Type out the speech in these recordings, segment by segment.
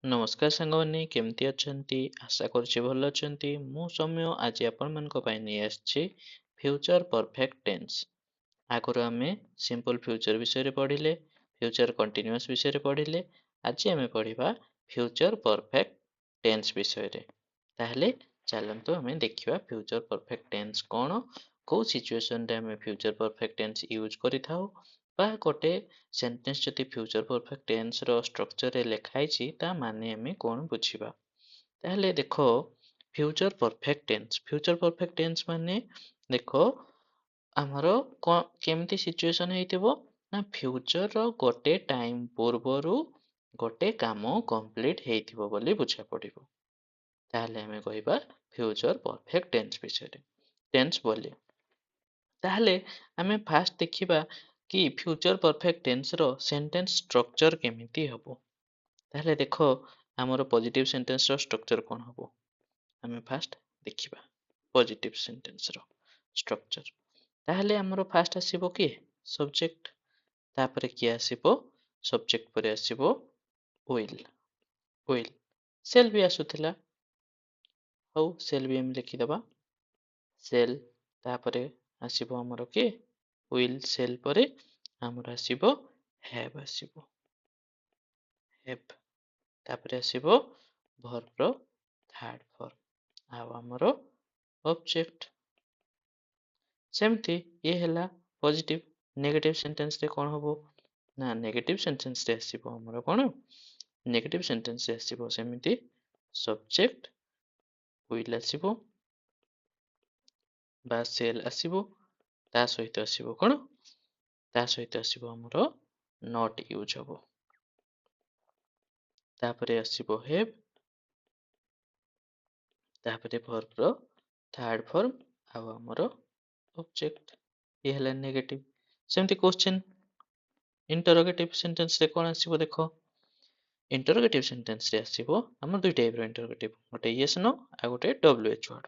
ନମସ୍କାର ସାଙ୍ଗମାନେ କେମିତି ଅଛନ୍ତି? ଆଶା କରୁଛି ଭଲ ଅଛନ୍ତି। ମୁଁ ସୌମ୍ୟ ଆଜି ଆପଣମାନଙ୍କ ପାଇଁ ନେଇ ଆସିଛି ଫ୍ୟୁଚର ପରଫେକ୍ଟ ଟେନ୍ସ। ଆଗରୁ ଆମେ ସିମ୍ପଲ ଫ୍ୟୁଚର ବିଷୟରେ ପଢ଼ିଲେ, ଫ୍ୟୁଚର କଣ୍ଟିନ୍ୟୁଅସ୍ ବିଷୟରେ ପଢ଼ିଲେ। ଆଜି ଆମେ ପଢ଼ିବା ଫ୍ୟୁଚର ପରଫେକ୍ଟ ଟେନ୍ସ ବିଷୟରେ। ତାହେଲେ ଚାଲନ୍ତୁ ଆମେ ଦେଖିବା ଫ୍ୟୁଚର ପରଫେକ୍ଟ ଟେନ୍ସ କ'ଣ, କୋଉ ସିଚୁଏସନରେ ଆମେ ଫ୍ୟୁଚର ପରଫେକ୍ଟ ଟେନ୍ସ ୟୁଜ୍ କରିଥାଉ, ବା ଗୋଟେ ସେଣ୍ଟେନ୍ସ ଯଦି ଫ୍ୟୁଚର ପରଫେକ୍ଟ ଟେନ୍ସର ଷ୍ଟ୍ରକ୍ଚରରେ ଲେଖା ହେଇଛି ତା ମାନେ ଆମେ କ'ଣ ବୁଝିବା। ତାହେଲେ ଦେଖ, ଫ୍ୟୁଚର ପରଫେକ୍ଟ ଟେନ୍ସ ମାନେ ଦେଖ ଆମର କେମିତି ସିଚୁଏସନ ହେଇଥିବ ନା ଫ୍ୟୁଚରର ଗୋଟେ ଟାଇମ ପୂର୍ବରୁ ଗୋଟେ କାମ କମ୍ପ୍ଲିଟ ହେଇଥିବ ବୋଲି ବୁଝା ପଡ଼ିବ। ତାହେଲେ ଆମେ କହିବା ଫ୍ୟୁଚର ପରଫେକ୍ଟ ଟେନ୍ସ ବିଷୟରେ। ଟେନ୍ସ ବୋଲି ତାହେଲେ ଆମେ ଫାଷ୍ଟ ଦେଖିବା କି ଫ୍ୟୁଚର ପରଫେକ୍ଟ ଟେନ୍ସର ସେଣ୍ଟେନ୍ସ ଷ୍ଟ୍ରକ୍ଚର କେମିତି ହବ। ତାହେଲେ ଦେଖ, ଆମର ପଜିଟିଭ ସେଣ୍ଟେନ୍ସର ଷ୍ଟ୍ରକ୍ଚର କ'ଣ ହବ ଆମେ ଫାଷ୍ଟ ଦେଖିବା। ପଜିଟିଭ ସେଣ୍ଟେନ୍ସର ଷ୍ଟ୍ରକ୍ଚର, ତାହେଲେ ଆମର ଫାଷ୍ଟ ଆସିବ କିଏ? ସବଜେକ୍ଟ। ତାପରେ କିଏ ଆସିବ? ସବଜେକ୍ଟ ପରେ ଆସିବ ୱିଲ୍। ୱିଲ୍ ସେଲ୍ ବି ଆସୁଥିଲା, ହଉ ସେଲ୍ ବି ଆମେ ଲେଖିଦେବା। ସେଲ୍ ତାପରେ ଆସିବ ଆମର କିଏ? ୱିଲ୍। ସେଲ୍ ପରେ ଆମର ଆସିବ ହ୍ୟାଭ୍। ଆସିବ ହ୍ୟାଭ୍। ତାପରେ ଆସିବ ଭର୍ବର ଥାର୍ଡ ଫର୍ମ ଆଉ ଆମର ଅବଜେକ୍ଟ। ସେମିତି ଇଏ ହେଲା ପଜିଟିଭ। ନେଗେଟିଭ ସେଣ୍ଟେନ୍ସରେ କ'ଣ ହବ ନା ନେଗେଟିଭ ସେଣ୍ଟେନ୍ସରେ ଆସିବ ଆମର କ'ଣ? ନେଗେଟିଭ ସେଣ୍ଟେନ୍ସରେ ଆସିବ ସେମିତି ସବଜେକ୍ଟ ୱିଲ୍ ଆସିବ ବା ସେଲ୍ ଆସିବ, ତା ସହିତ ଆସିବ କ'ଣ? ତା ସହିତ ଆସିବ ଆମର ନଟ୍ ୟୁଜ୍ ହବ। ତାପରେ ଆସିବ ହେଭ୍, ତାପରେ ଭର୍ବର ଥାର୍ଡ ଫର୍ମ ଆଉ ଆମର ଅବଜେକ୍ଟ। ଇଏ ହେଲା ନେଗେଟିଭ। ସେମିତି କ୍ୱେଶ୍ଚନ ଇଣ୍ଟରୋଗେଟିଭ ସେଣ୍ଟେନ୍ସରେ କ'ଣ ଆସିବ ଦେଖ। ଇଣ୍ଟରୋଗେଟିଭ ସେଣ୍ଟେନ୍ସରେ ଆସିବ ଆମର ଦୁଇ ଟାଇପର ଇଣ୍ଟରୋଗେଟିଭ, ଗୋଟେ ୟେସ୍ नो ଆଉ ଗୋଟେ WH ୱାର୍ଡ।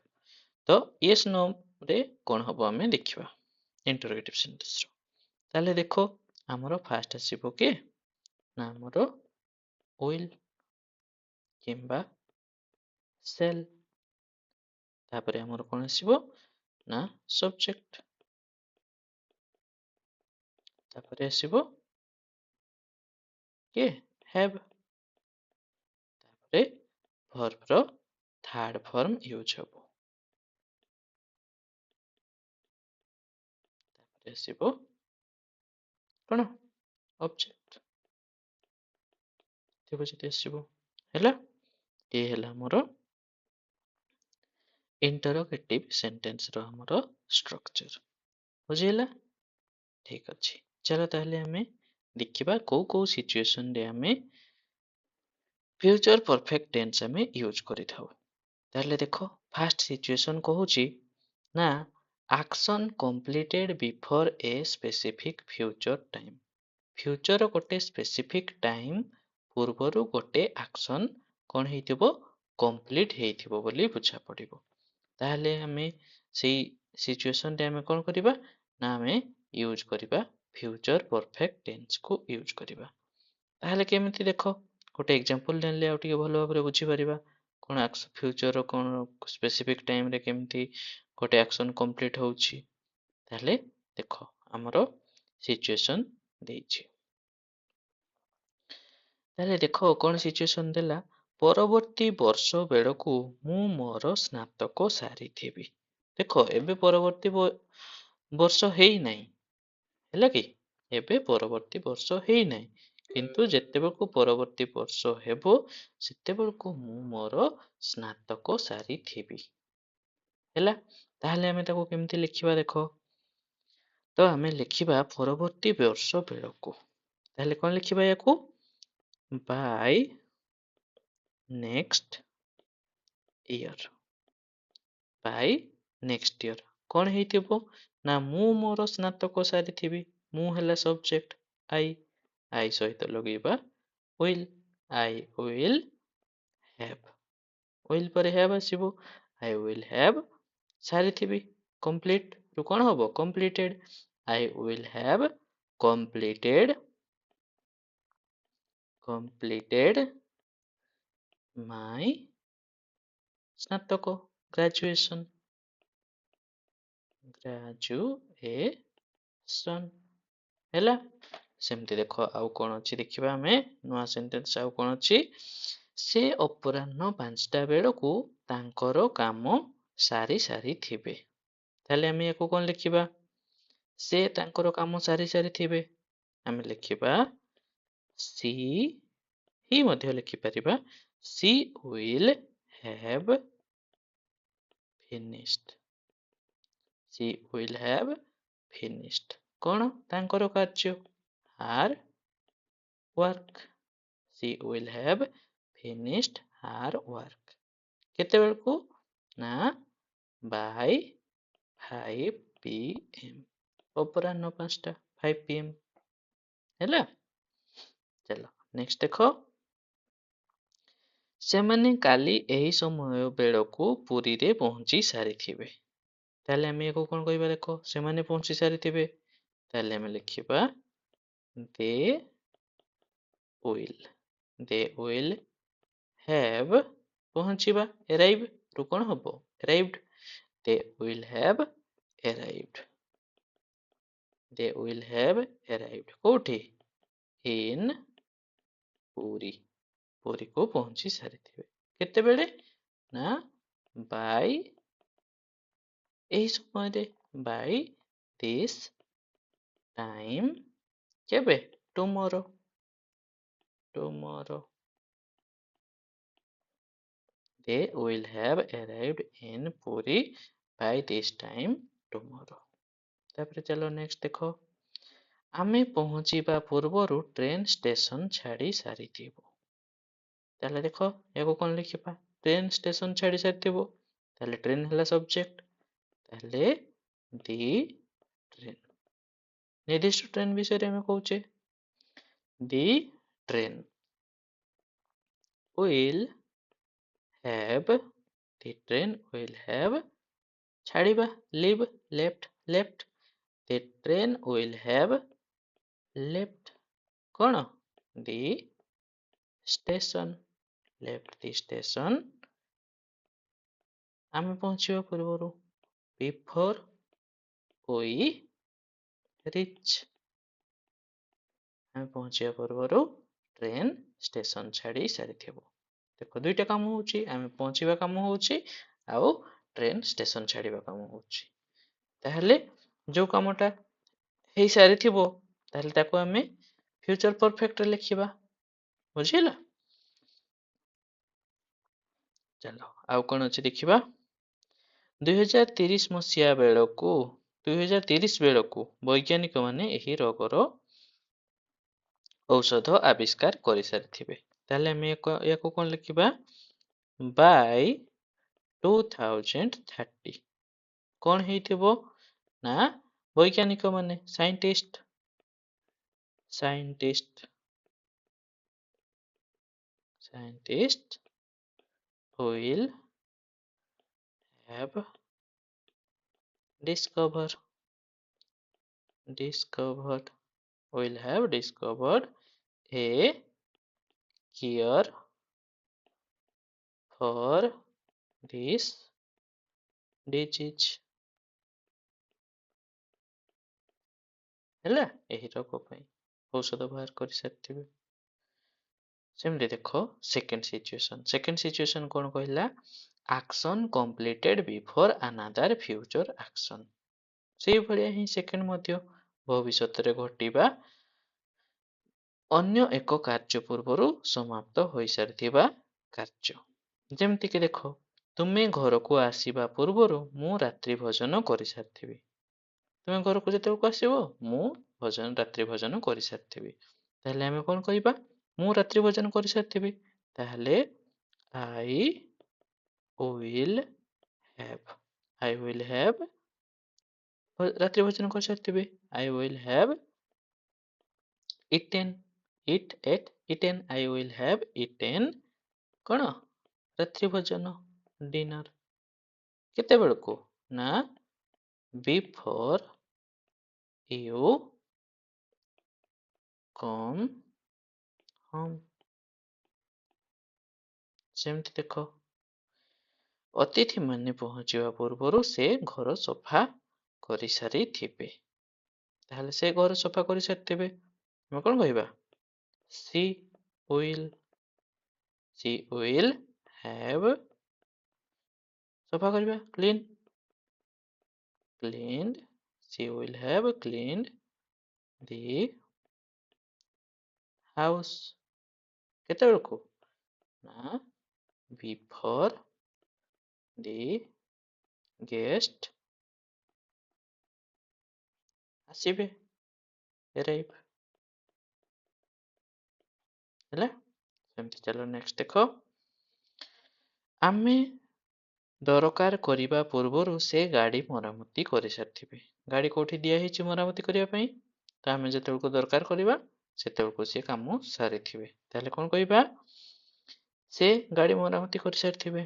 ତ ୟେସ୍ नो ରେ କ'ଣ ହବ ଆମେ ଦେଖିବା ଇଣ୍ଟରୋଗେଟିଭ ସେଣ୍ଟେନ୍ସର। ତାହେଲେ ଦେଖ, ଆମର ଫାଷ୍ଟ ଆସିବ କିଏ ନା ଆମର ୱିଲ୍ କିମ୍ବା ସେଲ୍। ତାପରେ ଆମର କ'ଣ ଆସିବ ନା ସବଜେକ୍ଟ। ତାପରେ ଆସିବ କିଏ? ହ୍ୟାଭ୍। ତାପରେ ଭର୍ବର ଥାର୍ଡ ଫର୍ମ ୟୁଜ୍ ହବ। ତାପରେ ଆସିବ କ'ଣ? ଅବଜେକ୍ଟ। ଥିବ ଯଦି ଆସିବ। ହେଲା, ଇଏ ହେଲା ଆମର ଇଣ୍ଟରୋଗେଟିଭ ସେଣ୍ଟେନ୍ସର ଆମର ଷ୍ଟ୍ରକ୍ଚର। ବୁଝିହେଲା? ଠିକ୍ ଅଛି। ଚାଲ ତାହେଲେ ଆମେ ଦେଖିବା କୋଉ କୋଉ ସିଚୁଏସନରେ ଆମେ ଫ୍ୟୁଚର ପରଫେକ୍ଟ ଟେନ୍ସ ଆମେ ୟୁଜ୍ କରିଥାଉ। ତାହେଲେ ଦେଖ, ଫାଷ୍ଟ ସିଚୁଏସନ କହୁଛି ନା ଆକ୍ସନ କମ୍ପ୍ଲିଟେଡ ବିଫୋର ଏ ସ୍ପେସିଫିକ୍ ଫ୍ୟୁଚର ଟାଇମ୍। ଫ୍ୟୁଚର ଗୋଟେ ସ୍ପେସିଫିକ୍ ଟାଇମ୍ ପୂର୍ବରୁ ଗୋଟେ ଆକ୍ସନ କ'ଣ ହେଇଥିବ? କମ୍ପ୍ଲିଟ ହେଇଥିବ ବୋଲି ବୁଝା ପଡ଼ିବ। ତାହେଲେ ଆମେ ସେଇ ସିଚୁଏସନରେ ଆମେ କ'ଣ କରିବା ନା ଆମେ ୟୁଜ୍ କରିବା ଫ୍ୟୁଚର ପରଫେକ୍ଟ ଟେନ୍ସକୁ ୟୁଜ୍ କରିବା। ତାହେଲେ କେମିତି ଦେଖ, ଗୋଟେ ଏକ୍ଜାମ୍ପଲ ନେଲେ ଆଉ ଟିକେ ଭଲ ଭାବରେ ବୁଝିପାରିବା କ'ଣ ଫ୍ୟୁଚରର କ'ଣ ସ୍ପେସିଫିକ୍ ଟାଇମରେ କେମିତି ଗୋଟେ ଆକ୍ସନ କମ୍ପ୍ଲିଟ ହେଉଛି। ତାହେଲେ ଦେଖ, ଆମର ସିଚୁଏସନ ଦେଇଛି। ତାହେଲେ ଦେଖ କ'ଣ ସିଚୁଏସନ ଦେଲା, ପରବର୍ତ୍ତୀ ବର୍ଷ ବେଳକୁ ମୁଁ ମୋର ସ୍ନାତକ ସାରିଥିବି। ଦେଖ, ଏବେ ପରବର୍ତ୍ତୀ ବର୍ଷ ହେଇନାହିଁ, ହେଲା କି? ଏବେ ପରବର୍ତ୍ତୀ ବର୍ଷ ହେଇନାହିଁ, କିନ୍ତୁ ଯେତେବେଳକୁ ପରବର୍ତ୍ତୀ ବର୍ଷ ହେବ ସେତେବେଳକୁ ମୁଁ ମୋର ସ୍ନାତକ ସାରିଥିବି। ହେଲା, ତାହେଲେ ଆମେ ତାକୁ କେମିତି ଲେଖିବା ଦେଖ। ତ ଆମେ ଲେଖିବା ପରବର୍ତ୍ତୀ ବର୍ଷ ବେଳକୁ। ତାହେଲେ କ'ଣ ଲେଖିବା ୟାକୁ? Bai next year. Bai next year କ'ଣ ହେଇଥିବ ନା ମୁଁ ମୋର ସ୍ନାତକ ସାରିଥିବି। ମୁଁ ହେଲା ସବଜେକ୍ଟ ଆଇ ସହିତ ଲଗେଇବା will. I will have. Will ପରେ ହ୍ୟାଭ୍ ଆସିବ। ଆଇ ୱିଲ୍ ହ୍ୟାଭ୍ ସାରିଥିବି। କମ୍ପ୍ଲିଟ ରୁ କ'ଣ ହବ? Completed. I will have completed my ସ୍ନାତକ ଗ୍ରାଜୁଏସନ୍ ହେଲା। ସେମିତି ଦେଖ ଆଉ କଣ ଅଛି ଦେଖିବା ଆମେ ନୂଆ ସେଣ୍ଟେନ୍ସ ଆଉ କଣ ଅଛି। ସେ ଅପରାହ୍ନ 5ଟା ବେଳକୁ ତାଙ୍କର କାମ ସାରି ସାରିଥିବେ। ତାହେଲେ ଆମେ ୟାକୁ କଣ ଲେଖିବା? ସେ ତାଙ୍କର କାମ ସାରି ସାରିଥିବେ। ଆମେ ଲେଖିବା ସି ହି ମଧ୍ୟ ଲେଖିପାରିବା। She will have finished. She will have finished. କଣ? ତାଙ୍କର କାର୍ଯ୍ୟ। Our work. She will have finished our work. କେତେବେଳକୁ? ନା ବାଇ 5 PM। ଅପରାହ୍ନ 5ଟା 5 PM ହେଲା। ଚାଲ ନେକ୍ସଟ ଦେଖ। ସେମାନେ କାଲି ଏହି ସମୟ ବେଳକୁ ପୁରୀରେ ପହଞ୍ଚି ସାରିଥିବେ। ତାହେଲେ ଆମେ ୟାକୁ କଣ କହିବା? ଦେଖ ସେମାନେ ପହଞ୍ଚି ସାରିଥିବେ। ତାହେଲେ ଆମେ ଲେଖିବା ଦେ ୱିଲ୍। ଦେ ୱିଲ୍ ହ୍ୟାଭ୍ ପହଞ୍ଚିବା arrive ରୁ କଣ ହବ? arrived। They will have arrived. They will have arrived. କୋଉଠି? In ପୁରୀ। ପୁରୀକୁ ପହଞ୍ଚି ସାରିଥିବେ। କେତେବେଳେ? ନା by ଏହି ସମୟରେ। by this time। କେବେ? tomorrow। tomorrow। They will have arrived in Puri by this time tomorrow। ତାପରେ ଚାଲ ନେକ୍ସଟ ଦେଖ। ଆମେ ପହଞ୍ଚିବା ପୂର୍ବରୁ ଟ୍ରେନ ଷ୍ଟେସନ ଛାଡ଼ି ସାରିଥିବ। ତାହେଲେ ଦେଖ ୟାକୁ କଣ ଲେଖିବା? ଟ୍ରେନ ଷ୍ଟେସନ ଛାଡ଼ି ସାରିଥିବ। ତାହେଲେ ଟ୍ରେନ ହେଲା ସବଜେକ୍ଟ। ତାହେଲେ ଦି ଟ୍ରେନ। ନିର୍ଦ୍ଦିଷ୍ଟ ଟ୍ରେନ ବିଷୟରେ ଆମେ କହୁଛେ। The train will have। The train will have ଛାଡ଼ିବା leave left। The train will have left କଣ? The station. left the station. ଆମେ ପହଞ୍ଚିବା ପୂର୍ବରୁ before we reach। ଆମେ ପହଞ୍ଚିବା ପୂର୍ବରୁ ଟ୍ରେନ ଷ୍ଟେସନ ଛାଡ଼ି ସାରିଥିବ। ଦେଖ ଦୁଇଟା କାମ ହଉଛି। ଆମେ ପହଞ୍ଚିବା କାମ ହଉଛି ଆଉ ଟ୍ରେନ ଷ୍ଟେସନ ଛାଡ଼ିବା କାମ ହଉଛି। ତାହେଲେ ଯୋଉ କାମଟା ହେଇ ସାରିଥିବ ତାହେଲେ ତାକୁ ଆମେ ଫ୍ୟୁଚର ପରଫେକ୍ଟରେ ଲେଖିବା। ବୁଝିଲା? ଚାଲ ଆଉ କଣ ଅଛି ଦେଖିବା। 2030 ବେଳକୁ ବୈଜ୍ଞାନିକମାନେ ଏହି ରୋଗର ଔଷଧ ଆବିଷ୍କାର କରିସାରିଥିବେ। ତାହେଲେ ଆମେ ୟାକୁ କଣ ଲେଖିବା? by 2030 କଣ ହେଇଥିବ? ନା ବୈଜ୍ଞାନିକ ମାନେ scientist will have discovered will have discovered a cure for this disease। ହେଲା ଏହି ରୋଗ ପାଇଁ ଔଷଧ ବାହାର କରିସାରିଥିବେ। ସେମିତି ଦେଖ ସେକେଣ୍ଡ ସିଚୁଏସନ କଣ କହିଲା? action completed before another future action। ସେଇଭଳିଆ ହିଁ ସେକେଣ୍ଡ ମଧ୍ୟ ଭବିଷ୍ୟତରେ ଘଟିବା ଅନ୍ୟ ଏକ କାର୍ଯ୍ୟ ପୂର୍ବରୁ ସମାପ୍ତ ହୋଇସାରିଥିବା କାର୍ଯ୍ୟ। ଯେମିତିକି ଦେଖ ତୁମେ ଘରକୁ ଆସିବା ପୂର୍ବରୁ ମୁଁ ରାତ୍ରି ଭୋଜନ କରିସାରିଥିବି। ତୁମେ ଘରକୁ ଯେତେବେଳକୁ ଆସିବ ମୁଁ ରାତ୍ରି ଭୋଜନ କରିସାରିଥିବି। ତାହେଲେ ଆମେ କଣ କହିବା? ମୁଁ ରାତ୍ରି ଭୋଜନ କରିସାରିଥିବି। ତାହେଲେ I will have ରାତ୍ରି ଭୋଜନ କରିସାରିଥିବି। I will have eaten I will have eaten କଣ? ରାତ୍ରି ଭୋଜନ ଡିନର। କେତେବେଳକୁ? ନା before you come home। ସେମିତି ଦେଖ, ଅତିଥିମାନେ ପହଞ୍ଚିବା ପୂର୍ବରୁ ସେ ଘର ସଫା କରିସାରିଥିବେ। ତାହେଲେ ସେ ଘର ସଫା କରିସାରିଥିବେ। ଆମେ କଣ କହିବା? She will she will have ସଫା କରିବା cleaned she will have cleaned the house। କେତେବେଳକୁ? ନା before the guest ଆସିବେ, arrive। ହେଲା, ସେମିତି ଚାଲ ନେକ୍ସଟ ଦେଖ। ଆମେ ଦରକାର କରିବା ପୂର୍ବରୁ ସେ ଗାଡ଼ି ମରାମତି କରିସାରିଥିବେ। ଗାଡ଼ି କୋଉଠି ଦିଆ ହେଇଛି ମରାମତି କରିବା ପାଇଁ? ତ ଆମେ ଯେତେବେଳକୁ ଦରକାର କରିବା ସେତେବେଳକୁ ସେ କାମ ସାରିଥିବେ। ତାହେଲେ କଣ କହିବା? ସେ ଗାଡ଼ି ମରାମତି କରିସାରିଥିବେ।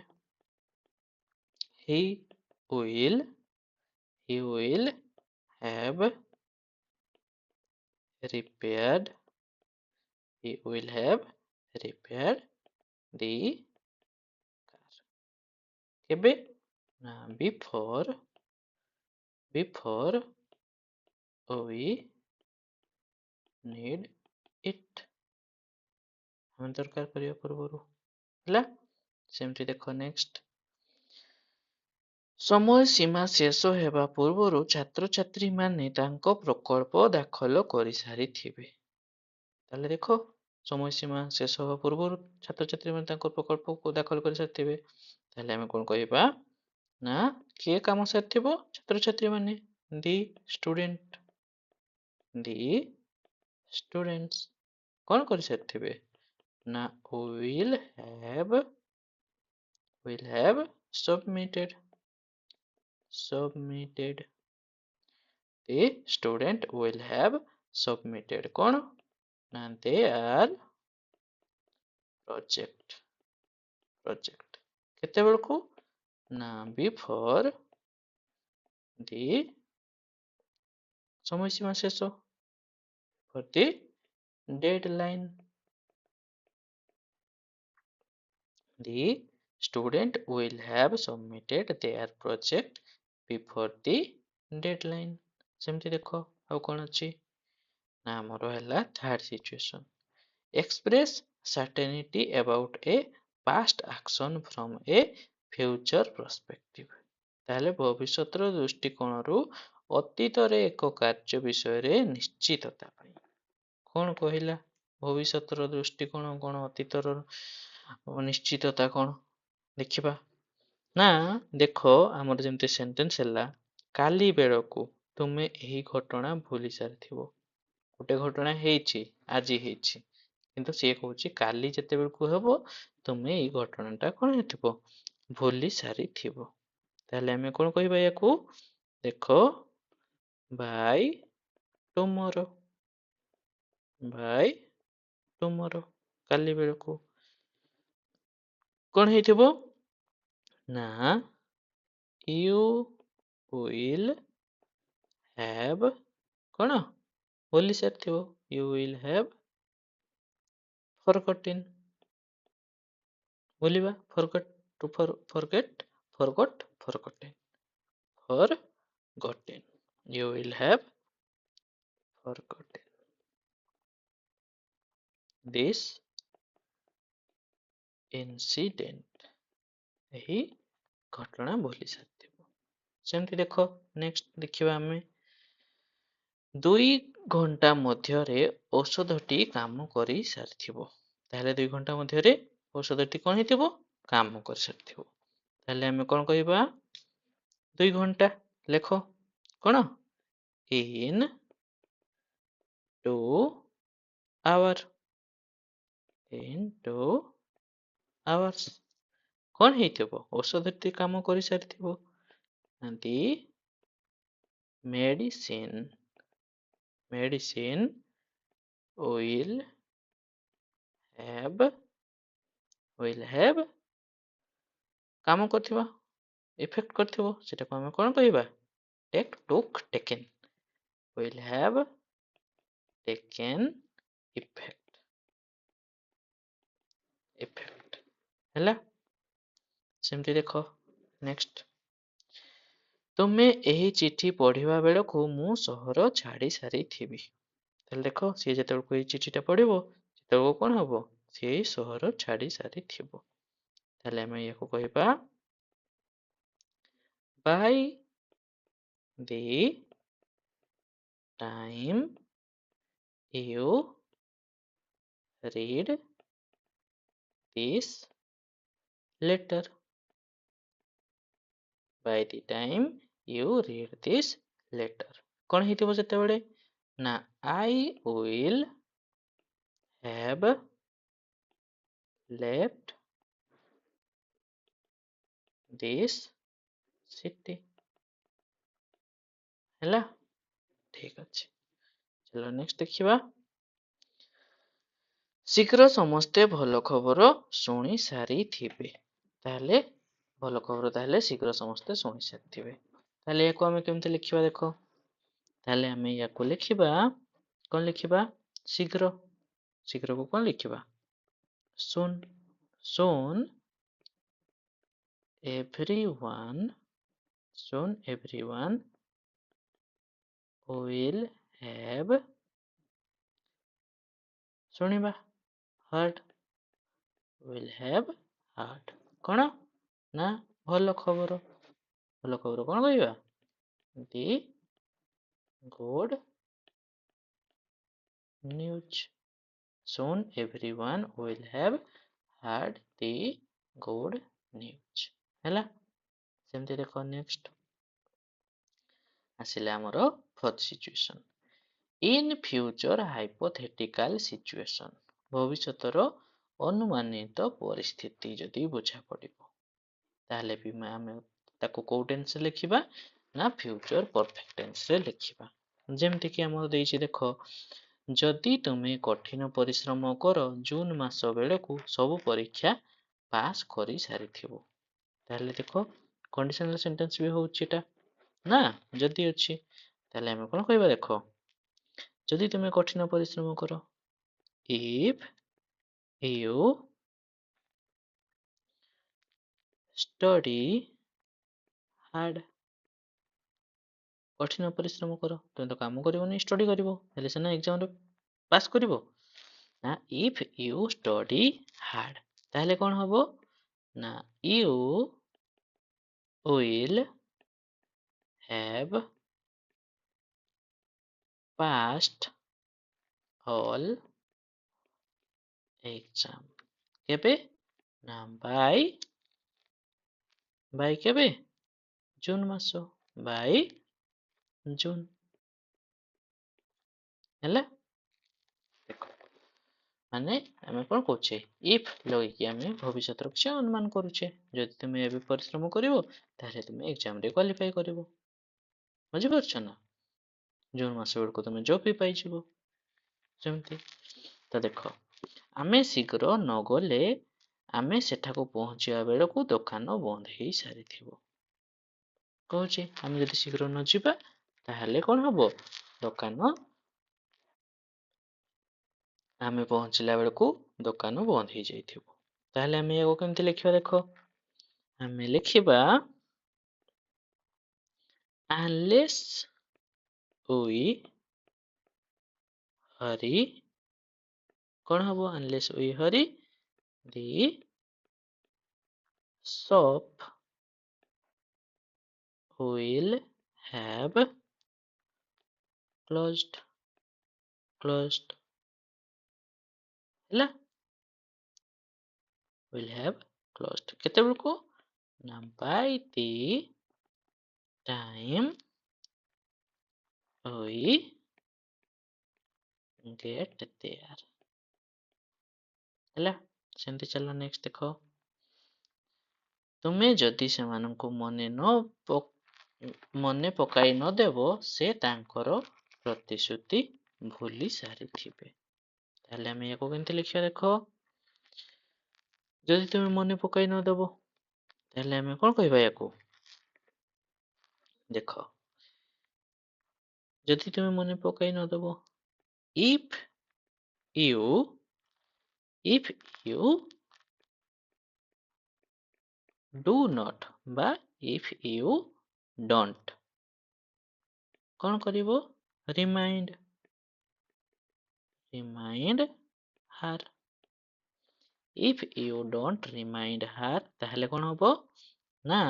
He will have repaired the car। କେବେ? ନା before we need it। ଆମେ ଦରକାର କରିବା ପୂର୍ବରୁ। ହେଲା, ସେମିତି ଦେଖ ନେକ୍ସଟ। ସମୟ ସୀମା ଶେଷ ହେବା ପୂର୍ବରୁ ଛାତ୍ରଛାତ୍ରୀମାନେ ତାଙ୍କ ପ୍ରକଳ୍ପ ଦାଖଲ କରିସାରିଥିବେ। ତାହେଲେ ଦେଖ, ସମୟ ସୀମା ଶେଷ ହେବା ପୂର୍ବରୁ ଛାତ୍ରଛାତ୍ରୀମାନେ ତାଙ୍କ ପ୍ରକଳ୍ପକୁ ଦାଖଲ କରିସାରିଥିବେ। ତାହେଲେ ଆମେ କଣ କହିବା? ନା କିଏ କାମ ସାରିଥିବ? ଛାତ୍ରଛାତ୍ରୀମାନେ, ଦି ଷ୍ଟୁଡେଣ୍ଟସ୍। କଣ କରିସାରିଥିବେ? ନା will have submitted the student will have submitted କଣ? ନା their project। କେତେବେଳକୁ? ନା before the ସମୟ ସୀମା ଶେଷ, for the deadline। The student will have submitted their project before the deadline। ସେମିତି ଦେଖ ଆଉ କଣ ଅଛି? ନା ଆମର ହେଲା third situation. Express certainty about a past action from a future perspective। ତାହେଲେ ଭବିଷ୍ୟତର ଦୃଷ୍ଟିକୋଣରୁ ଅତୀତରେ ଏକ କାର୍ଯ୍ୟ ବିଷୟରେ ନିଶ୍ଚିତତା ପାଇଁ। କଣ କହିଲା? ଭବିଷ୍ୟତର ଦୃଷ୍ଟିକୋଣ କଣ, ଅତୀତର ନିଶ୍ଚିତତା କଣ? ଦେଖିବା। ନା ଦେଖ, ଆମର ଯେମିତି ସେଣ୍ଟେନ୍ସ ହେଲା, କାଲି ବେଳକୁ ତୁମେ ଏହି ଘଟଣା ଭୁଲି ସାରିଥିବ। ଗୋଟେ ଘଟଣା ହେଇଛି, ଆଜି ହେଇଛି, କିନ୍ତୁ ସିଏ କହୁଛି କାଲି ଯେତେବେଳକୁ ହେବ ତୁମେ ଏଇ ଘଟଣାଟା କଣ ହେଇଥିବ? ଭୁଲି ସାରିଥିବ। ତାହେଲେ ଆମେ କଣ କହିବା ୟାକୁ? ଦେଖ, ବାଇ ଟୁମରୋ, କାଲି ବେଳକୁ କଣ ହେଇଥିବ? ନା you will have କଣ? ଭୁଲି ସାରିଥିବ। You will have forgotten। ଭୁଲିବା, forgot to forget, forgotten। You will have forgotten this incident। ଏହି ଘଟଣା ଭୁଲି ସାରିଥିବ। ସେମିତି ଦେଖ, ନେକ୍ସଟ ଦେଖିବା ଆମେ। 2 ଘଣ୍ଟା ମଧ୍ୟରେ ଔଷଧଟି କାମ କରି ସାରିଥିବ। ତାହେଲେ 2 ଘଣ୍ଟା ମଧ୍ୟରେ ଔଷଧଟି କଣ ହେଇଥିବ? କାମ କରିସାରିଥିବ। ତାହେଲେ ଆମେ କଣ କହିବା? 2 ଘଣ୍ଟା ଲେଖ, କଣ? in 2 hours। କଣ ହେଇଥିବ? ଔଷଧଟି କାମ କରିସାରିଥିବ। The medicine will have କାମ କରିଥିବ, ଇଫେକ୍ଟ କରିଥିବ, ସେଟାକୁ ଆମେ କଣ କହିବା? taken will have taken effect। ହେଲା। ସେମିତି ଦେଖ ନେକ୍ସଟ, ତୁମେ ଏହି ଚିଠି ପଢିବା ବେଳକୁ ମୁଁ ସହର ଛାଡି ସାରିଥିବି। ତାହେଲେ ଦେଖ ସିଏ ଯେତେବେଳକୁ ଏଇ ଚିଠିଟା ପଢିବ ସେତେବେଳକୁ କଣ ହବ, ସିଏ ଏଇ ସହର ଛାଡି ସାରିଥିବ। ତାହେଲେ ଆମେ ୟାକୁ କହିବା by the time you read this letter, by the time you read this letter, କଣ ହେଇଥିବ ସେତେବେଳେ ନା I will have left this city। ହେଲା, ଠିକ ଅଛି। ଚାଲ ନେକ୍ସଟ ଦେଖିବା। ଶୀଘ୍ର ସମସ୍ତେ ଭଲ ଖବର ଶୁଣି ସାରିଥିବେ। ତାହେଲେ ଭଲ ଖବର ତାହେଲେ ଶୀଘ୍ର ସମସ୍ତେ ଶୁଣି ସାରିଥିବେ। ତାହେଲେ ୟାକୁ ଆମେ କେମିତି ଲେଖିବା ଦେଖ। ତାହେଲେ ଆମେ ୟାକୁ ଲେଖିବା, କଣ ଲେଖିବା, ଶୀଘ୍ର। ଶୀଘ୍ରକୁ କଣ ଲେଖିବା, soon। soon everyone, soon everyone will have, ଶୁଣିବା, heard, will have heard, କଣ ନା ଭଲ ଖବର। ଭଲ ଖବର କଣ କହିବା, the good news। soon everyone will have heard the good news। ହେଲା, ସେମିତି ଦେଖ ନେକ୍ସଟ ଆସିଲା ଆମର fourth situation. in future hypothetical situation, ଭବିଷ୍ୟତର ଅନୁମାନିତ ପରିସ୍ଥିତି ଯଦି ବୁଝା ପଡିବ ତାହେଲେ ବି ଆମେ ତାକୁ କୋଉ ଟେନ୍ସରେ ଲେଖିବା ନା ଫ୍ୟୁଚର ପରଫେକ୍ଟ ଟେନ୍ସରେ ଲେଖିବା। ଯେମିତି କି ଆମର ଦେଇଛି ଦେଖ, ଯଦି ତୁମେ କଠିନ ପରିଶ୍ରମ କର ଜୁନ ମାସ ବେଳକୁ ସବୁ ପରୀକ୍ଷା ପାସ୍ କରି ସାରିଥିବ। ତାହେଲେ ଦେଖ କଣ୍ଡିସନାଲ ସେଣ୍ଟେନ୍ସ ବି ହଉଛି ଏଟା ନା, ଯଦି ଅଛି ତାହେଲେ ଆମେ କଣ କହିବା ଦେଖ, ଯଦି ତୁମେ କଠିନ ପରିଶ୍ରମ କର, if you study hard, କଠିନ ପରିଶ୍ରମ କର, ତୁମେ ତ କାମ କରିବନି ଷ୍ଟଡି କରିବ, ହେଲେ ସିନା ଏକ୍ସାମରେ ପାସ୍ କରିବ ନା। if you study hard ତାହେଲେ କଣ ହବ ନା you will have passed all exam, କେବେ ନା by କେବେ, ଜୁନ ମାସ, by ଜୁନ। ହେଲା, ଦେଖ ମାନେ ଆମେ କଣ କହୁଛେ, if ଲଗେଇକି ଆମେ ଭବିଷ୍ୟତର କିଛି ଅନୁମାନ କରୁଛେ। ଯଦି ତୁମେ ଏବେ ପରିଶ୍ରମ କରିବ ତାହେଲେ ତୁମେ ଏକ୍ସାମରେ କ୍ୱାଲିଫାଇ କରିବ। ବୁଝିପାରୁଛ ନା, ଜୁନ ମାସ ବେଳକୁ ତୁମେ ଜବ୍ ବି ପାଇଯିବ। ସେମିତି ତ ଦେଖ, ଆମେ ଶୀଘ୍ର ନଗଲେ ଆମେ ସେଠାକୁ ପହଞ୍ଚିବା ବେଳକୁ ଦୋକାନ ବନ୍ଦ ହେଇ ସାରିଥିବ। କହୁଛି ଆମେ ଯଦି ଶୀଘ୍ର ନ ଯିବା ତାହେଲେ କଣ ହବ, ଦୋକାନ, ଆମେ ପହଞ୍ଚିଲା ବେଳକୁ ଦୋକାନ ବନ୍ଦ ହେଇଯାଇଥିବ। ତାହେଲେ ଆମେ ୟାକୁ କେମିତି ଲେଖିବା ଦେଖ, ଆମେ ଲେଖିବା unless we hurry, କଣ ହବ, unless we hurry the shop will have closed, closed। ହେଲା, will have closed କେତେବେଳକୁ ନା by the time we get there। ହେଲା, ସେମିତି ଚାଲ ନେକ୍ସଟ ଦେଖ, ତୁମେ ଯଦି ସେମାନଙ୍କୁ ମନେ ପକାଇ ନ ଦେବ ସେ ତାଙ୍କର ପ୍ରତିଶ୍ରୁତି ଭୁଲି ସାରିଥିବେ। ତାହେଲେ ଆମେ ୟାକୁ କେମିତି ଲେଖିବା ଦେଖ, ଯଦି ତୁମେ ମନେ ପକାଇ ନ ଦେବ ତାହେଲେ ଆମେ କଣ କହିବା ୟାକୁ ଦେଖ, ଯଦି ତୁମେ ମନେ ପକାଇ ନ ଦେବ, if you ଡୁ ନଟ୍ ବା ଇଫ୍ ୟୁ ଡୋଣ୍ଟ କ'ଣ କରିବ? ରିମାଇଣ୍ଡ ହାର୍। ଇଫ୍ ୟୁ ଡୋଣ୍ଟ ରିମାଇଣ୍ଡ ହାର୍ ତାହେଲେ କ'ଣ ହବ ନା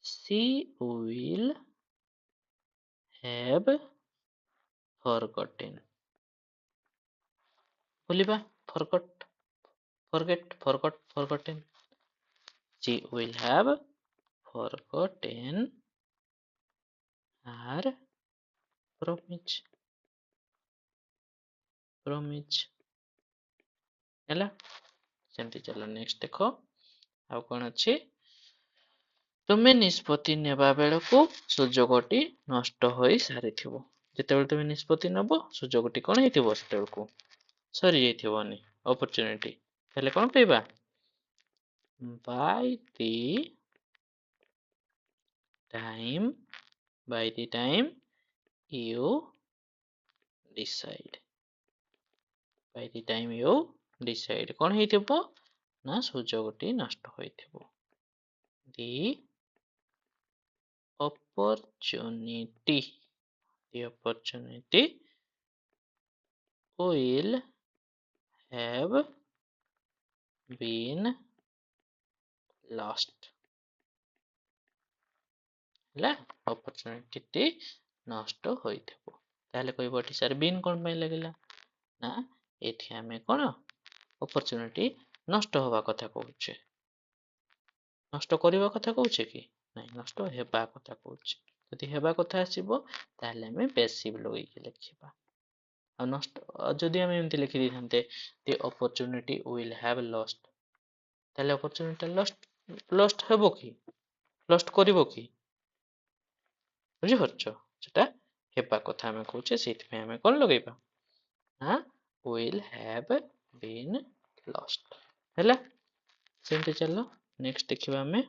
she will have forgotten। ଭୁଲିବା forgotten। She will have forgotten her promise ହେଲା। ସେମିତି ଚାଲ ନେକ୍ସଟ ଦେଖ ଆଉ କ'ଣ ଅଛି। ତୁମେ ନିଷ୍ପତ୍ତି ନେବା ବେଳକୁ ସୁଯୋଗଟି ନଷ୍ଟ ହୋଇ ସାରିଥିବ। ଯେତେବେଳେ ତୁମେ ନିଷ୍ପତ୍ତି ନେବ ସୁଯୋଗଟି କ'ଣ ହେଇଥିବ? ସେତେବେଳକୁ ସରିଯାଇଥିବନି ଅପରଚ୍ୟୁନିଟି। ତାହେଲେ କ'ଣ କହିବା? by the time you decide। by the time you decide କ'ଣ ହେଇଥିବ? ନା ସୁଯୋଗଟି ନଷ୍ଟ ହୋଇଥିବ। the opportunity will have been lost ହେଲା। ଅପରଚ୍ୟୁନିଟି ନଷ୍ଟ ହୋଇଥିବ। ତାହେଲେ କହିବ ଏଠି ସାର୍ ବିନ୍ କ'ଣ ପାଇଁ ଲାଗିଲା? ନା ଏଠି ଆମେ କ'ଣ ଅପରଚ୍ୟୁନିଟି ନଷ୍ଟ ହେବା କଥା କହୁଛେ। ନଷ୍ଟ କରିବା କଥା କହୁଛେ କି? ନାଇଁ, ନଷ୍ଟ ହେବା କଥା କହୁଛେ। ଯଦି ହେବା କଥା ଆସିବ ତାହେଲେ ଆମେ ପ୍ୟାସିଭ୍ ଲଗେଇକି ଲେଖିବା। ଆଉ ନଷ୍ଟ ଯଦି ଆମେ ଏମିତି ଲେଖି ଦେଇଥାନ୍ତେ the opportunity will have lost ତାହେଲେ ଅପରଚ୍ୟୁନିଟି ଲଷ୍ଟ ହେବ କି? ଲଷ୍ଟ କରିବ କି? ବୁଝିପାରୁଛ? ସେଟା ହେବା କଥା ଆମେ କହୁଛେ, ସେଇଥିପାଇଁ ଆମେ କ'ଣ ଲଗେଇବା? ନା will have been lost ହେଲା। ସେମିତି ଚାଲ ନେକ୍ସଟ ଦେଖିବା ଆମେ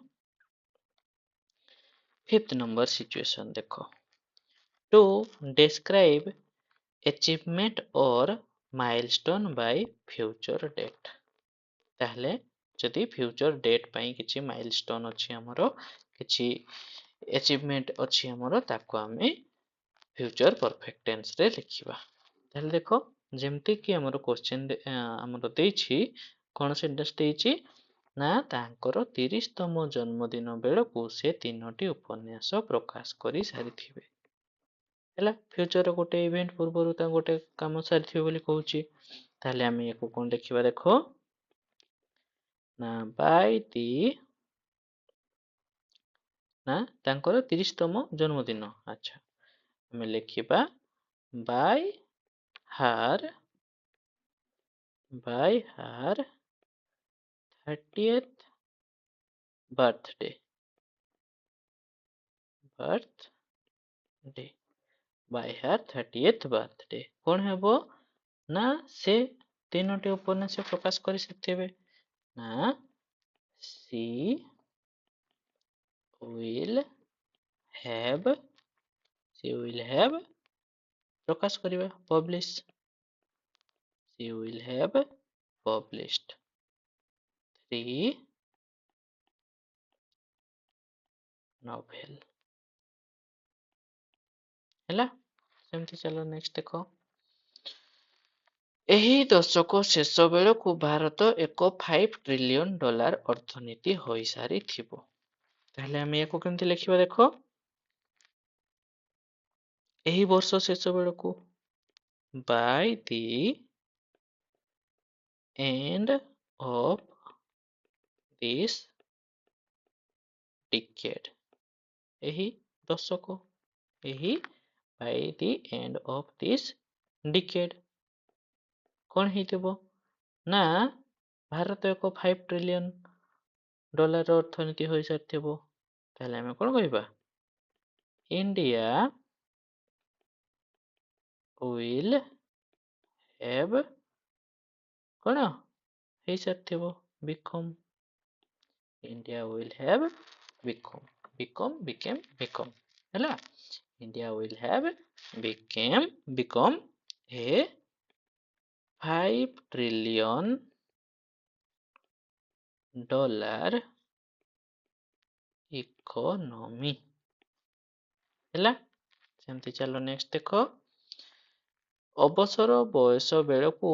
5th ନମ୍ବର ସିଚୁଏସନ ଦେଖ। To describe achievement or milestone by future date। ତାହେଲେ ଯଦି ଫ୍ୟୁଚର ଡେଟ୍ ପାଇଁ କିଛି ମାଇଲଷ୍ଟୋନ୍ ଅଛି, ଆମର କିଛି achievement ଅଛି ଆମର, ତାକୁ ଆମେ ଫ୍ୟୁଚର ପରଫେକ୍ଟ ଟେନ୍ସରେ ଲେଖିବା। ତାହେଲେ ଦେଖ ଯେମିତିକି ଆମର କ୍ୱେଶ୍ଚିନ୍ ଆମର ଦେଇଛି, କ'ଣ ସେଣ୍ଟେନ୍ସ ଦେଇଛି? ନା ତାଙ୍କର 30ତମ ଜନ୍ମଦିନ ବେଳକୁ ସେ 3ଟି ଉପନ୍ୟାସ ପ୍ରକାଶ କରି ସାରିଥିବେ। ହେଲା, ଫ୍ୟୁଚର ଗୋଟେ ଇଭେଣ୍ଟ ପୂର୍ବରୁ ତାଙ୍କ ଗୋଟେ କାମ ସାରିଥିବେ ବୋଲି କହୁଛି। ତାହେଲେ ଆମେ ୟାକୁ କ'ଣ ଲେଖିବା? ଦେଖ ନା by the ନା ତାଙ୍କର 30ତମ ଜନ୍ମଦିନ। ଆଚ୍ଛା, ଆମେ ଲେଖିବା by her 30th birthday। by her 30th birthday କ'ଣ ହେବ? ନା ସେ 3ଟି ଉପନ୍ୟାସ ପ୍ରକାଶ କରି ସାରିଥିବେ। ନା she will have ପ୍ରକାଶ କରିବା she will have published 3 novel ହେଲା। ସେମିତି ଚାଲ ନେକ୍ସଟ ଦେଖ। ଏହି ଦଶକ ଶେଷ ବେଳକୁ ଭାରତ ଏକ $5 ଟ୍ରିଲିୟନ ଅର୍ଥନୀତି ହୋଇସାରିଥିବ। ତାହେଲେ ଆମେ ୟାକୁ କେମିତି ଲେଖିବା? ଦେଖ ଏହି ବର୍ଷ ଶେଷ ବେଳକୁ by the end of this decade। ଏହି ଦଶକ by the end of this decade କ'ଣ ହେଇଥିବ? ନା ଭାରତ ଏକ $5 ଟ୍ରିଲିୟନ ଅର୍ଥନୀତି ହୋଇସାରିଥିବ। ତାହେଲେ ଆମେ କ'ଣ କହିବା? ଇଣ୍ଡିଆ will have କ'ଣ ହେଇସାରିଥିବ? ଇଣ୍ଡିଆ will have became ହେଲା। India will have become a $5 trillion dollar economy ହେଲା। ସେମିତି ଚାଲ ନେକ୍ସଟ ଦେଖ। ଅବସର ବୟସ ବେଳକୁ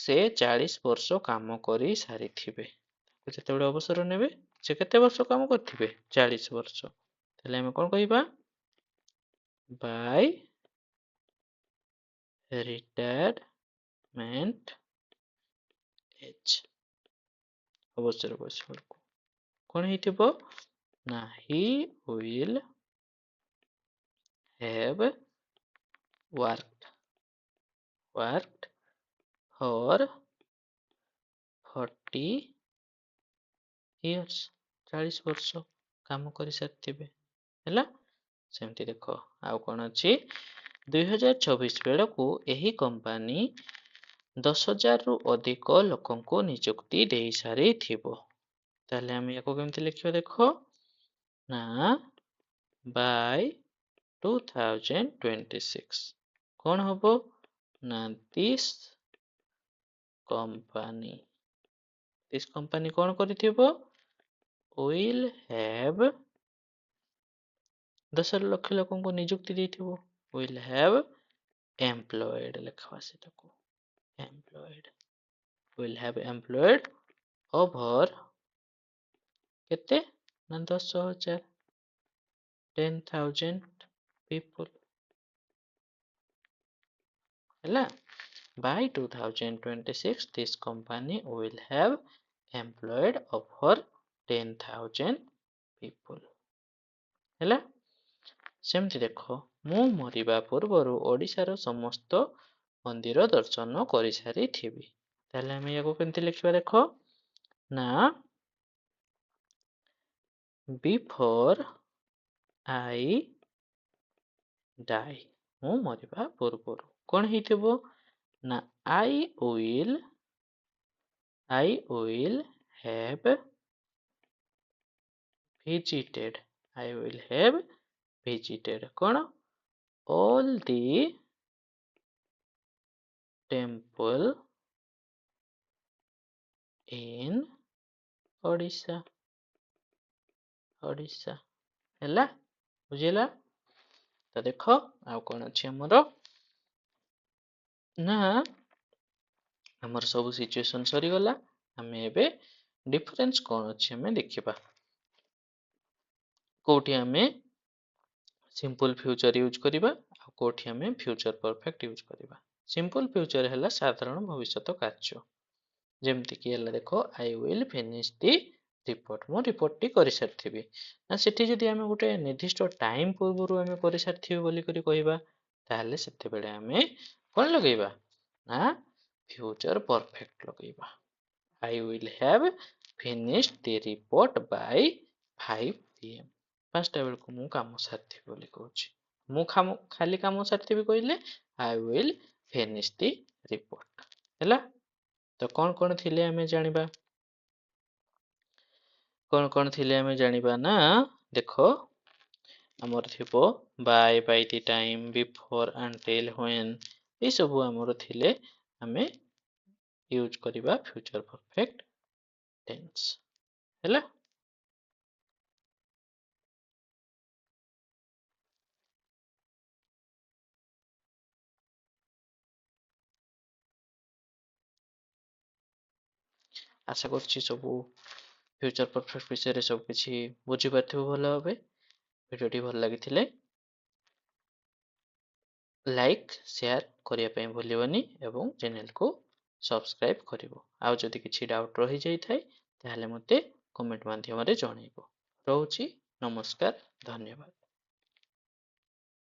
ସେ 40 ବର୍ଷ କାମ କରି ସାରିଥିବେ। ଯେତେବେଳେ ଅବସର ନେବେ ସେ କେତେ ବର୍ଷ କାମ କରିଥିବେ? 40 ବର୍ଷ। ତାହେଲେ ଆମେ କଣ କହିବା? Bai retirement age. ଅବସର ବୟସ ବେଳକୁ କଣ ହେଇଥିବ? ନା he will have worked for 40 years। 40 ବର୍ଷ କାମ କରିସାରିଥିବେ ହେଲା। ସେମିତି ଦେଖ ଆଉ କଣ ଅଛି? 2024 ବେଳକୁ ଏହି କମ୍ପାନୀ 10,000ରୁ ଅଧିକ ଲୋକଙ୍କୁ ନିଯୁକ୍ତି ଦେଇ ସାରିଥିବ। ତାହେଲେ ଆମେ ୟାକୁ କେମିତି ଲେଖିବା ଦେଖ? ନା ବାଇ 2026 କଣ ହବ? ନା ଦିସ୍ କମ୍ପାନୀ କଣ କରିଥିବ? will have 10 ଲକ୍ଷ ଲୋକଙ୍କୁ ନିଯୁକ୍ତି ଦେଇଥିବ। will have employed ଲେଖା ସେଟାକୁ employed will have employed over କେତେ? ନା 10,000 10,000 people ହେଲା। By 2026 this company will have employed over 10,000 people ହେଲା। ସେମିତି ଦେଖ ମୁଁ ମରିବା ପୂର୍ବରୁ ଓଡ଼ିଶାର ସମସ୍ତ ମନ୍ଦିର ଦର୍ଶନ କରିସାରିଥିବି। ତାହେଲେ ଆମେ ୟାକୁ କେମିତି ଲେଖିବା ଦେଖ? ନା before I die ମୁଁ ମରିବା ପୂର୍ବରୁ କଣ ହେଇଥିବ? ନା I will have visited କଣ? all the temple in Odisha ହେଲା। ବୁଝିଲା? ତ ଦେଖ ଆଉ କଣ ଅଛି ଆମର? ନା ଆମର ସବୁ ସିଚୁଏସନ ସରିଗଲା। ଆମେ ଏବେ ଡିଫରେନ୍ସ କଣ ଅଛି ଆମେ ଦେଖିବା। କୋଉଠି ଆମେ ସିମ୍ପଲ ଫ୍ୟୁଚର ୟୁଜ କରିବା ଆଉ କୋଉଠି ଆମେ ଫ୍ୟୁଚର ପରଫେକ୍ଟ ୟୁଜ କରିବା। ସିମ୍ପଲ ଫ୍ୟୁଚର ହେଲା ସାଧାରଣ ଭବିଷ୍ୟତ କାର୍ଯ୍ୟ। ଯେମିତି କି ହେଲା ଦେଖ I will finish the report ମୁଁ ରିପୋର୍ଟଟି କରିସାରିଥିବି। ନା ସେଠି ଯଦି ଆମେ ଗୋଟେ ନିର୍ଦ୍ଦିଷ୍ଟ ଟାଇମ ପୂର୍ବରୁ ଆମେ କରିସାରିଥିବି ବୋଲିକରି କହିବା ତାହେଲେ ସେତେବେଳେ ଆମେ କଣ ଲଗେଇବା? ନା ଫ୍ୟୁଚର ପରଫେକ୍ଟ ଲଗେଇବା। I will have finished the report by 5 PM 5ଟା ବେଳକୁ ମୁଁ କାମ ସାରିଥିବି ବୋଲି କହୁଛି। ମୁଁ ଖାଲି କାମ ସାରିଥିବି କହିଲେ I will finish the report ହେଲା। ତ କଣ ଥିଲେ ଆମେ ଜାଣିବା? କଣ ଥିଲେ ଆମେ ଜାଣିବା? ନା ଦେଖ ଆମର ଥିବ by the time before until when ଏସବୁ ଆମର ଥିଲେ ଆମେ ୟୁଜ କରିବା ଫ୍ୟୁଚର ପରଫେକ୍ଟ ଟେନ୍ସ ହେଲା। ଆଶା କରୁଛି ସବୁ ଫ୍ୟୁଚର ପରଫେକ୍ଟ ବିଷୟରେ ସବୁ କିଛି ବୁଝିପାରିଥିବ ଭଲ ଭାବେ। ଭିଡ଼ିଓଟି ଭଲ ଲାଗିଥିଲେ ଲାଇକ୍ ସେୟାର କରିବା ପାଇଁ ଭୁଲିବନି ଏବଂ ଚ୍ୟାନେଲକୁ ସବସ୍କ୍ରାଇବ କରିବ। ଆଉ ଯଦି କିଛି ଡାଉଟ୍ ରହିଯାଇଥାଏ ତାହେଲେ ମୋତେ କମେଣ୍ଟ ମାଧ୍ୟମରେ ଜଣାଇବ। ରହୁଛି ନମସ୍କାର ଧନ୍ୟବାଦ।